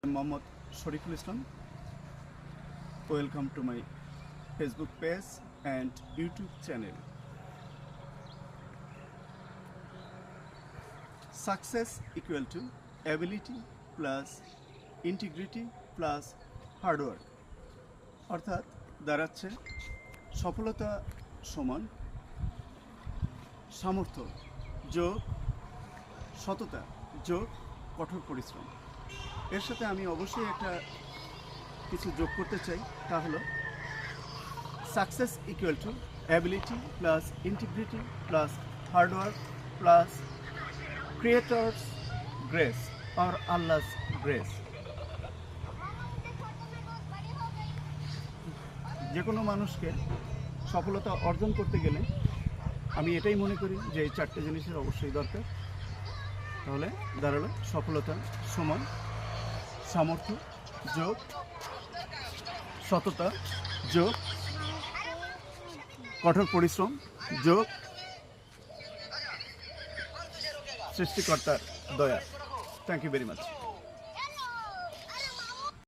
Mohammad Shariful Islam. Welcome to my Facebook page and YouTube channel. Success equal to ability plus integrity plus hard work. অর্থাৎ দাঁড়াচ্ছে সফলতা সমান সামর্থ্য যোগ সততা যোগ কঠোর পরিশ্রম। এর সাথে আমি অবশ্যই একটা কিছু যোগ করতে চাই, তা হলো success equal to ability plus integrity plus hard work plus creators grace or আল্লাহস grace. যে কোনো মানুষকে সফলতা অর্জন করতে গেলে আমি এটাই মনে করি যে এই চারটে জিনিসের অবশ্যই দরকার। তাহলে দাঁড়ালো সফলতা সমান সামর্থ্য যোগ সততা যোগ কঠোর পরিশ্রম যোগ সৃষ্টিকর্তার দয়া। Thank you very much.